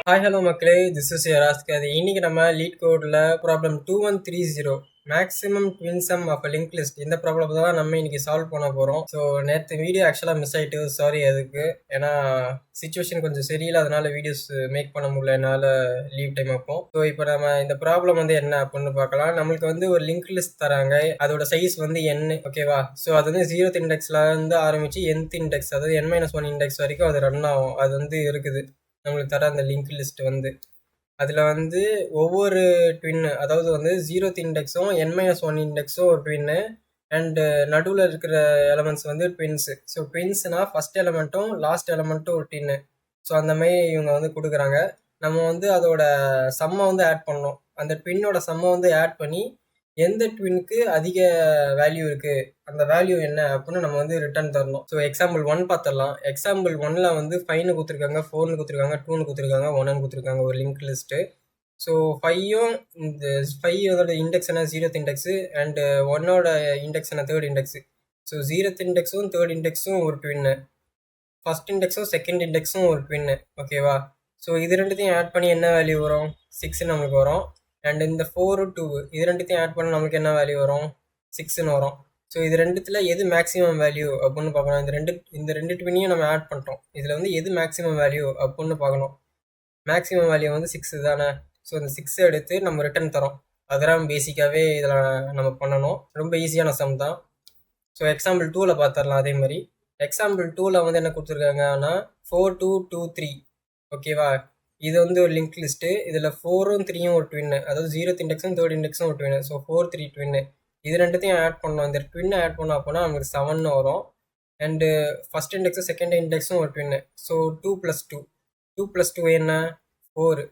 Hi hello மக்களே, this is யராஸ்கர். இன்னைக்கு நம்ம லீட் கோடில் problem 2130 maximum twin sum of linked list இந்த ப்ராப்ளம் தான் நம்ம இன்னைக்கு சால்வ் பண்ண போகிறோம். ஸோ நேற்று வீடியோ ஆக்சுவலாக மிஸ் ஆகிட்டு, சாரி அதுக்கு. ஏன்னா சுச்சுவேஷன் கொஞ்சம் சரியில்லை, அதனால வீடியோஸ் மேக் பண்ண முடியல என்னால் லீவ் டைம் அப்போ. ஸோ இப்போ நம்ம இந்த ப்ராப்ளம் வந்து என்ன அப்படின்னு பார்க்கலாம். நம்மளுக்கு வந்து ஒரு லிங்க் லிஸ்ட் தராங்க, அதோட சைஸ் வந்து n, ஓகேவா? ஸோ அது வந்து 0th இண்டெக்ஸ்ல இருந்து ஆரம்பிச்சு nth இண்டெக்ஸ், அதாவது n-1 இண்டெக்ஸ் வரைக்கும் அது ரன் ஆகும். அது வந்து இருக்குது நம்மளுக்கு தர அந்த லிங்க் லிஸ்ட் வந்து. அதில் வந்து ஒவ்வொரு ட்வின்னு, அதாவது வந்து 0th இண்டெக்ஸும் n-1 இண்டெக்ஸும் ஒரு ட்வின்னு, அண்டு நடுவில் இருக்கிற எலமெண்ட்ஸ் வந்து ட்வின்ஸு. ஸோ ட்வின்ஸ்னா ஃபர்ஸ்ட் எலமெண்ட்டும் லாஸ்ட் எலமெண்ட்டும் ஒரு ட்வின்னு. ஸோ அந்த மாதிரி இவங்க வந்து கொடுக்குறாங்க. நம்ம வந்து அதோட சம்மை வந்து ஆட் பண்ணணும். அந்த ட்வின்னோட சம்மை வந்து ஆட் பண்ணி எந்த ட்வின்க்கு அதிக வேல்யூ இருக்கு, அந்த வேல்யூ என்ன அப்படின்னு நம்ம வந்து ரிட்டர்ன் தரணும். ஸோ எக்ஸாம்பிள் 1 பார்த்துடலாம். எக்ஸாம்பிள் 1ல வந்து 5ன்னு கொடுத்துருக்காங்க, 4ன்னு கொடுத்துருக்காங்க, 2ன்னு கொடுத்துருக்காங்க, 1ன்னு கொடுத்துருக்காங்க ஒரு லிங்க் லிஸ்ட்டு. ஸோ 5யும் இந்த 5 அதோட இண்டெக்ஸ் என்ன 0th இண்டெக்ஸு, அண்டு 1ஓட இண்டெக்ஸ் என்ன தேர்ட் இண்டெக்ஸு. ஸோ 0th இண்டெக்ஸும் தேர்ட் இண்டெக்ஸும் ஒரு ட்வின்னு, ஃபர்ஸ்ட் இண்டெக்ஸும் செகண்ட் இண்டெக்ஸும் ஒரு ட்வின்னு, ஓகேவா? ஸோ இது ரெண்டுத்தையும் ஆட் பண்ணி என்ன வேல்யூ வரும்? 6 நமக்கு வரும். அண்ட் இந்த 4 2 இது ரெண்டுத்தையும் ஆட் பண்ண நமக்கு என்ன வேல்யூ வரும்? 6ன்னு வரும். ஸோ இது ரெண்டுத்தில் எது மேக்ஸிமம் வேல்யூ அப்படின்னு பார்க்கணும். இந்த ரெண்டு ட்வினையும் நம்ம ஆட் பண்ணிட்டோம். இதில் வந்து எது மேக்ஸிமம் வேல்யூ அப்படின்னு பார்க்கணும். மேக்ஸிமம் வேல்யூ வந்து 6 தானே. ஸோ இந்த 6 எடுத்து நம்ம ரிட்டர்ன் தரோம். அதெல்லாம் பேசிக்காகவே இதில் நம்ம பண்ணணும். ரொம்ப ஈஸியான சம் தான். ஸோ எக்ஸாம்பிள் 2ல் பார்த்துடலாம். அதே மாதிரி எக்ஸாம்பிள் 2ல் வந்து என்ன கொடுத்துருக்காங்கன்னா 4 2 2 3, ஓகேவா? இது வந்து ஒரு லிங்க் லிஸ்ட்டு. இதில் 4ம் 3யும் ஒரு ட்வின்னு, அதாவது 0th இண்டெக்ஸும் தேர்ட் இண்டெக்ஸும் ஒரு ட்வின்னு. ஸோ 4 3 ட்வின்னு. இது ரெண்டுத்தையும் ஆட் பண்ணோம். இந்த ட்வின்னை ஆட் பண்ணோம் அப்படின்னா நமக்கு 7ன்னு வரும். அண்டு ஃபர்ஸ்ட் இண்டெக்ஸும் செகண்ட் இண்டெக்ஸும் ஒரு ட்வின்னு. ஸோ 2 + 2 2 + 2 என்ன? 4.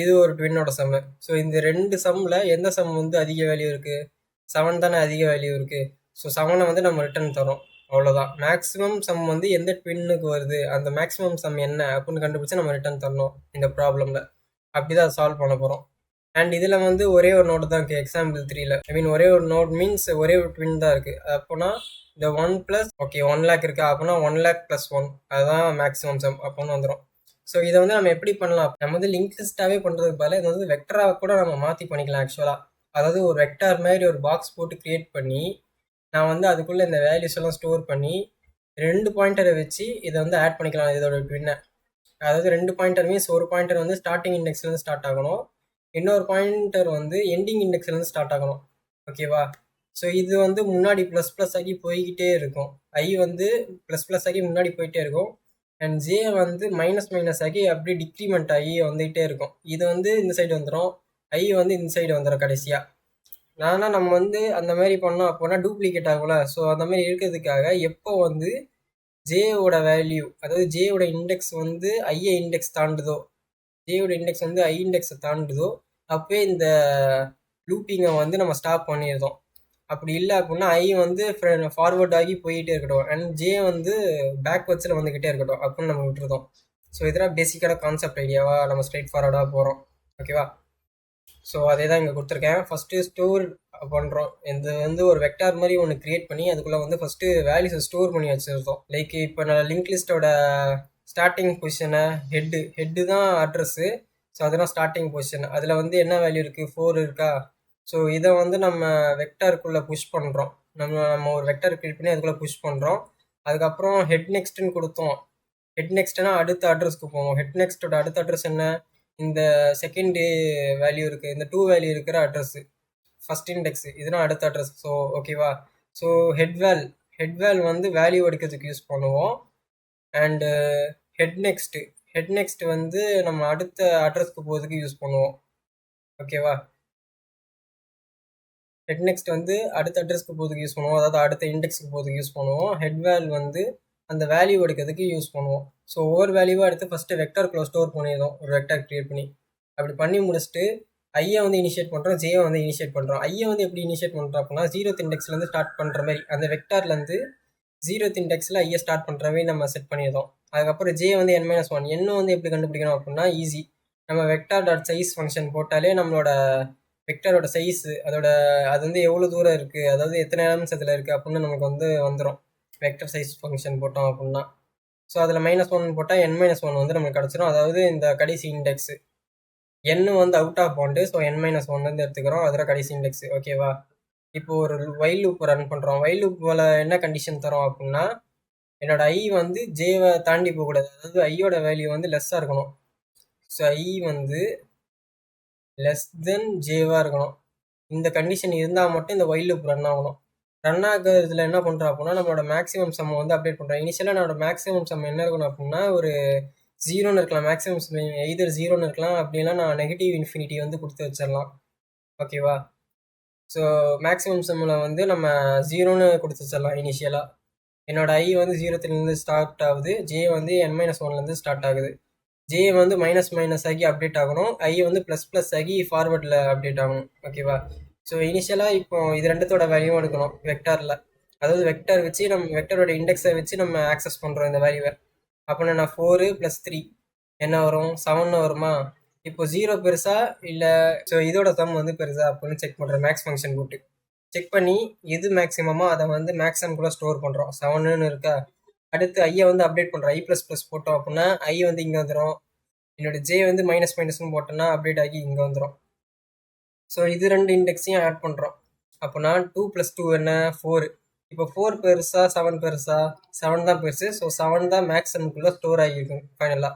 இது ஒரு ட்வின்னோட சம்மு. ஸோ இந்த ரெண்டு சம்மில் எந்த சம் வந்து அதிக வேல்யூ இருக்குது? 7 தானே அதிக வேல்யூ இருக்குது. ஸோ 7ஐ வந்து நம்ம ரிட்டர்ன் தரோம். அவ்வளோதான். மேக்ஸிமம் சம் வந்து எந்த ட்வின்னுக்கு வருது, அந்த மேக்ஸிமம் சம் என்ன அப்படின்னு கண்டுபிடிச்சு நம்ம ரிட்டர்ன் தரணும் இந்த ப்ராப்ளமில். அப்படி தான் சால்வ் பண்ண போகிறோம். அண்ட் இதில் வந்து ஒரே ஒரு நோடு தான் இருக்குது எக்ஸாம்பிள் 3ல். ஐ மீன் ஒரே ஒரு நோட் மீன்ஸ் ஒரே ஒரு ட்வின் தான் இருக்குது. அப்போனா இந்த 1 + ஓகே 1 lakh இருக்கா, அப்போனா 1 lakh + 1, அதுதான் மேக்ஸிமம் சம் அப்படின்னு வந்துடும். ஸோ இதை வந்து நம்ம எப்படி பண்ணலாம்? நம்ம வந்து லிங்க் லிஸ்ட்டாகவே பண்ணுறதுக்கு பதிலாக இதை வந்து வெக்டராக கூட நம்ம மாற்றி பண்ணிக்கலாம் ஆக்சுவலாக. அதாவது ஒரு வெக்டார் மாதிரி ஒரு பாக்ஸ் போட்டு க்ரியேட் பண்ணி, நான் வந்து அதுக்குள்ளே இந்த வேல்யூஸ் எல்லாம் ஸ்டோர் பண்ணி 2 பாயிண்டரை வச்சு இதை வந்து ஆட் பண்ணிக்கலாம் இதோட ட்வின்னை. அதாவது 2 பாயிண்டர் மீன்ஸ் ஒரு பாயிண்டர் வந்து ஸ்டார்டிங் இண்டெக்ஸ்லேருந்து ஸ்டார்ட் ஆகணும், இன்னொரு பாயிண்டர் வந்து எண்டிங் இண்டெக்ஸ்லேருந்து ஸ்டார்ட் ஆகணும், ஓகேவா? ஸோ இது வந்து முன்னாடி ப்ளஸ் ப்ளஸ் ஆகி போய்கிட்டே இருக்கும். ஐ வந்து ப்ளஸ் ப்ளஸ் ஆகி முன்னாடி போயிட்டே இருக்கும். அண்ட் ஜே வந்து மைனஸ் மைனஸ் ஆகி அப்படியே டிக்ரிமெண்ட் ஆகி வந்துகிட்டே இருக்கும். இது வந்து இந்த சைடு வந்துடும், ஐ வந்து இந்த சைடு வந்துடும் கடைசியாக. நானா நம்ம வந்து அந்த மாதிரி பண்ணோம் அப்போனா டூப்ளிகேட் ஆகும்ல. ஸோ அந்த மாதிரி இருக்கிறதுக்காக எப்போ வந்து ஜேயோட வேல்யூ, அதாவது ஜேயோட இண்டெக்ஸ் வந்து ஐயை இண்டெக்ஸ் தாண்டுதோ, ஜேயோட இண்டெக்ஸ் வந்து ஐ இண்டெக்ஸை தாண்டுதோ, அப்போயே இந்த லூப்பிங்கை வந்து நம்ம ஸ்டாப் பண்ணிடுறோம். அப்படி இல்லை அப்படின்னா ஐ வந்து ஃபார்வர்ட் ஆகி போயிட்டே இருக்கட்டும், அண்ட் ஜே வந்து பேக்வர்ட்ஸில் வந்துக்கிட்டே இருக்கட்டும் அப்படின்னு நம்ம விட்டுருதோம். ஸோ இதெல்லாம் பேசிக்கான கான்செப்ட் ஐடியாவாக நம்ம ஸ்ட்ரைட் ஃபார்வர்டாக போகிறோம், ஓகேவா? ஸோ அதே தான் இங்கே கொடுத்துருக்கேன். ஃபஸ்ட்டு ஸ்டோர் பண்ணுறோம். இது வந்து ஒரு வெக்டார் மாதிரி ஒன்று க்ரியேட் பண்ணி அதுக்குள்ளே வந்து ஃபஸ்ட்டு வேல்யூஸை ஸ்டோர் பண்ணி வச்சுருக்கோம். லைக் இப்போ நான் லிங்க் லிஸ்ட்டோட ஸ்டார்டிங் பொசிஷனை ஹெட்டு தான் அட்ரஸ்ஸு. ஸோ அதெல்லாம் ஸ்டார்டிங் பொசிஷன். அதில் வந்து என்ன வேல்யூ இருக்குது? 4 இருக்கா? ஸோ இதை வந்து நம்ம வெக்டாருக்குள்ளே புஷ் பண்ணுறோம். நம்ம ஒரு வெக்டார் க்ரியேட் பண்ணி அதுக்குள்ளே புஷ் பண்ணுறோம். அதுக்கப்புறம் ஹெட் நெக்ஸ்ட்டுன்னு கொடுத்தோம். ஹெட் நெக்ஸ்ட்னா அடுத்த அட்ரஸ்க்கு போவோம். ஹெட் நெக்ஸ்ட்டோட அடுத்த அட்ரஸ் என்ன? இந்த செகண்ட் வேல்யூ இருக்குது, இந்த 2 வேல்யூ இருக்கிற அட்ரஸ் ஃபர்ஸ்ட் இண்டெக்ஸ், இதுதான் அடுத்த அட்ரஸ். ஸோ ஓகேவா? ஸோ ஹெட் வேல் வந்து வேல்யூ எடுக்கிறதுக்கு யூஸ் பண்ணுவோம். அண்டு ஹெட் நெக்ஸ்ட் வந்து நம்ம அடுத்த அட்ரஸ்க்கு போகிறதுக்கு யூஸ் பண்ணுவோம், ஓகேவா? ஹெட் நெக்ஸ்ட் வந்து அடுத்த அட்ரஸ்க்கு போகிறதுக்கு யூஸ் பண்ணுவோம், அதாவது அடுத்த இண்டெக்ஸுக்கு போகிறதுக்கு யூஸ் பண்ணுவோம். ஹெட் வேல் வந்து அந்த வேல்யூ எடுக்கிறதுக்கு யூஸ் பண்ணுவோம். ஸோ ஒவ்வொரு வேல்யூவாக எடுத்து ஃபஸ்ட்டு வெக்டார்க்குள்ளே ஸ்டோர் பண்ணிடுறோம், ஒரு வெக்டார் க்ரியேட் பண்ணி. அப்படி பண்ணி முடிச்சுட்டு ஐயை வந்து இனிஷியேட் பண்ணுறோம், ஜேயை வந்து இனிஷியேட் பண்ணுறோம். ஐயை வந்து எப்படி இனிஷியேட் பண்ணுறோம் அப்படின்னா 0th இண்டெக்ஸ்லேருந்து ஸ்டார்ட் பண்ணுற மாதிரி, அந்த வெக்டார்லேருந்து 0th இண்டெக்ஸில் ஐயை ஸ்டார்ட் பண்ணுற மாதிரி நம்ம செட் பண்ணிடுறோம். அதுக்கப்புறம் ஜே வந்து n-1. என்ன வந்து எப்படி கண்டுபிடிக்கணும் அப்படின்னா ஈஸி. நம்ம வெக்டார் டாட் சைஸ் ஃபங்க்ஷன் போட்டாலே நம்மளோட வெக்டாரோட சைஸு, அது வந்து எவ்வளோ தூரம் இருக்குது, அதாவது எத்தனை எலமெண்ட்ஸ் அதில் இருக்குது அப்படின்னு நமக்கு வந்து வந்துடும் வெக்டர் சைஸ் ஃபங்க்ஷன் போட்டோம் அப்படின்னா. ஸோ அதில் -1 போட்டால் n-1 வந்து நமக்கு கிடச்சிரும். அதாவது இந்த கடைசி இண்டெக்ஸு n வந்து out of bound. So n-1 வந்து எடுத்துக்கிறோம். அதில் கடைசி இண்டெக்ஸு. ஓகேவா? இப்போ ஒரு வைல் லூப் ரன் பண்ணுறோம். வைல் லூப்பில் என்ன கண்டிஷன் தரோம் அப்படின்னா, என்னோட ஐ வந்து ஜேவை தாண்டி போகக்கூடாது. அதாவது ஐயோட வேல்யூ வந்து லெஸ்ஸாக இருக்கணும். ஸோ ஐ வந்து லெஸ் தென் ஜேவாக இருக்கணும். இந்த கண்டிஷன் இருந்தால் மட்டும் இந்த வைல் லூப் ரன் ஆகணும். ரன் ஆகுறதுல என்ன பண்ணுறோம் அப்படின்னா, நம்மளோட மேக்ஸிமம் சம் வந்து அப்டேட் பண்ணுறோம். இனிஷியலாக என்னோட மேக்ஸிமம் சம் என்ன இருக்கணும் அப்படின்னா, ஒரு 0ன்னு இருக்கலாம். மேக்ஸிமம் சம் எய்தர் 0ன்னு இருக்கலாம். அப்படின்னா நான் நெகட்டிவ் இன்ஃபினிட்டி வந்து கொடுத்து வச்சிடலாம். ஓகேவா? ஸோ மேக்ஸிமம் சம்மில் வந்து நம்ம 0ன்னு கொடுத்து வச்சிடலாம் இனிஷியலாக. என்னோட ஐ வந்து 0லேருந்து ஸ்டார்ட் ஆகுது. ஜே வந்து n-1லேருந்து ஸ்டார்ட் ஆகுது. ஜே வந்து மைனஸ் ஆகி அப்டேட் ஆகணும். ஐ வந்து ப்ளஸ் ஆகி ஃபார்வர்டில் அப்டேட் ஆகணும். ஓகேவா? ஸோ இனிஷியலாக இப்போ இது ரெண்டுத்தோட வேல்யூவும் எடுக்கணும் வெக்டாரில். அதாவது வெக்டர் வச்சு நம்ம வெக்டரோட இண்டெக்ஸை வச்சு நம்ம ஆக்சஸ் பண்ணுறோம் இந்த வேல்யூவை. அப்படின்னா நான் 4 + 3 என்ன வரும்? 7 வருமா? இப்போ 0 பெருசா இல்லை ஸோ இதோட சம் வந்து பெருசா அப்படின்னு செக் பண்ணுறேன் மேக்ஸ் ஃபங்க்ஷன் போட்டு. செக் பண்ணி எது மேக்ஸிமமோ அதை வந்து மேக்ஸிமம்குள்ளே ஸ்டோர் பண்ணுறோம். 7ன்னு இருக்கா? அடுத்து ஐயை வந்து அப்டேட் பண்ணுறோம். I++ போட்டோம் அப்படின்னா ஐ வந்து இங்கே வந்துடும். என்னோட ஜே வந்து மைனஸ்னு போட்டோன்னா அப்டேட் ஆகி இங்கே வந்துடும். ஸோ இது ரெண்டு இண்டெக்ஸையும் ஆட் பண்ணுறோம். அப்போனா 2 + 2 என்ன? 4. இப்போ 4 பெருசா 7 பெருசா? 7 தான் பெருசு. ஸோ 7 தான் மேக்ஸிமம்குள்ளே ஸ்டோர் ஆகியிருக்கும் ஃபைனலாக.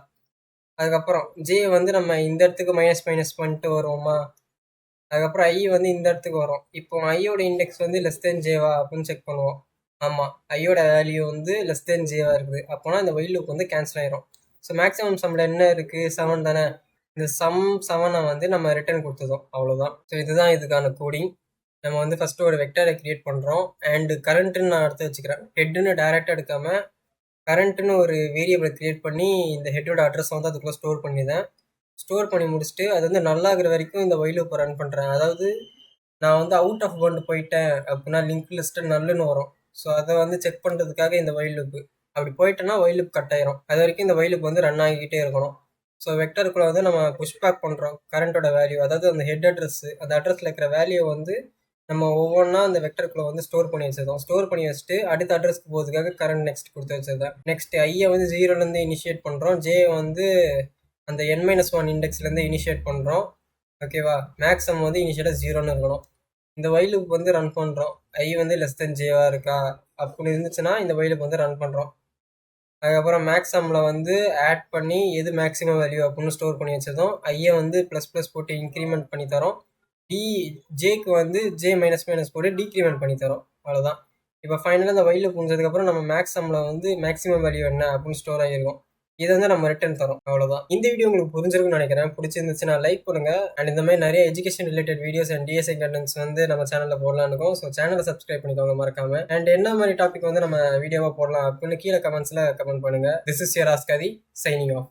அதுக்கப்புறம் ஜே வந்து நம்ம இந்த இடத்துக்கு மைனஸ் பண்ணிட்டு வருவோமா? அதுக்கப்புறம் ஐ வந்து இந்த இடத்துக்கு வரும். இப்போ ஐயோட இண்டெக்ஸ் வந்து லெஸ் தென் ஜேவா அப்படின்னு செக் பண்ணுவோம். ஆமாம், ஐயோட வேல்யூ வந்து லெஸ் தென் ஜேவா இருக்குது. அப்போனா இந்த வைல் லூப் வந்து கேன்சல் ஆயிரும். ஸோ மேக்ஸிமம் சம்மில் என்ன இருக்குது? 7 தானே. இந்த சம் 7 வந்து நம்ம ரிட்டர்ன் கொடுத்துதோம். அவ்வளோதான். ஸோ இதுதான் இதுக்கான கோடிங். நம்ம வந்து ஃபஸ்ட்டு ஒரு வெக்டரை கிரியேட் பண்ணுறோம். அண்டு கரண்ட்டுன்னு நான் எடுத்து வச்சுக்கிறேன். ஹெட்டுன்னு டைரெக்டாக எடுக்காமல் கரண்ட்டுன்னு ஒரு வேரியபிளை கிரியேட் பண்ணி இந்த ஹெட்டோட அட்ரஸ் வந்து அதுக்குள்ளே ஸ்டோர் பண்ணிடுறேன். ஸ்டோர் பண்ணி முடிச்சுட்டு அது வந்து நல்லாகிற வரைக்கும் இந்த வைல் லூப்பை ரன் பண்ணுறேன். அதாவது நான் வந்து அவுட் ஆஃப் பவுண்ட் போயிட்டேன் அப்படின்னா லிங்க் லிஸ்ட்டு நல்லுன்னு வரும். ஸோ அதை வந்து செக் பண்ணுறதுக்காக இந்த வைல் லூப்பு. அப்படி போயிட்டேன்னா வைல் லூப் கட் ஆயிரும். அது வரைக்கும் இந்த வைல் லூப் வந்து ரன் ஆகிக்கிட்டே இருக்கணும். ஸோ வெக்டருக்குள்ளே வந்து நம்ம புஷ் பேக் பண்ணுறோம் கரண்ட்டோட வேல்யூ. அதாவது அந்த ஹெட் அட்ரஸ்ஸு அந்த அட்ரஸில் இருக்கிற வேல்யூ வந்து நம்ம ஒவ்வொன்றா அந்த வெக்டருக்குள்ளே வந்து ஸ்டோர் பண்ணி வச்சிருந்தோம். ஸ்டோர் பண்ணி வச்சுட்டு அடுத்த அட்ரஸ்க்கு போகிறதுக்காக கரண்ட் நெக்ஸ்ட் கொடுத்து வச்சிருந்தேன். நெக்ஸ்ட் ஐயை வந்து 0லேருந்து இனிஷியேட் பண்ணுறோம். ஜே வந்து அந்த n-1 இண்டெக்ஸ்லேருந்து இனிஷியேட் பண்ணுறோம். ஓகேவா? மேக்ஸிமம் வந்து இனிஷியலாக 0ன்னு இருக்கணும். இந்த வைல் லூப் வந்து ரன் பண்ணுறோம். ஐ வந்து லெஸ் தென் ஜேவா இருக்கா அப்படி இருந்துச்சுன்னா இந்த வைல் லூப் வந்து ரன் பண்ணுறோம். அதுக்கப்புறம் மேக்ஸிமில் வந்து ஆட் பண்ணி எது மேக்ஸிமம் வேல்யூ அப்படின்னு ஸ்டோர் பண்ணி வச்சதும் ஐயை வந்து ++ போட்டு இன்க்ரிமெண்ட் பண்ணி தரோம். ஜேக்கு வந்து ஜே மைனஸ் போட்டு டீக்ரிமெண்ட் பண்ணி தரோம். அவ்வளோதான். இப்போ ஃபைனலாக இந்த வைல் லூப் முடிஞ்சதுக்கப்புறம் நம்ம மேக்ஸிமில் வந்து மேக்ஸிமம் வேல்யூ என்ன அப்படின்னு ஸ்டோர் ஆகிருக்கும். இதை வந்து நம்ம ரிட்டர்ன் தரோம். அவ்வளோதான். இந்த வீடியோ உங்களுக்கு புரிஞ்சிருக்குன்னு நினைக்கிறேன். பிடிச்சிருந்துச்சுன்னா லைக் பண்ணுங்க. அண்ட் இந்த மாதிரி நிறைய education related videos and TSI contents வந்து நம்ம சேனலில் போடலான்னு இருக்கோம். ஸோ சேனலை சப்ஸ்கிரைப் பண்ணிக்கோங்க மறக்காம. அண்ட் என்ன மாதிரி டாபிக் வந்து நம்ம வீடியோவாக போடலாம் அப்படின்னு கீழே கமெண்ட்ஸில் கமெண்ட் பண்ணுங்க. திஸ் இஸ் யுவர் ஆஸ்காதி சைனிங் ஆஃப்.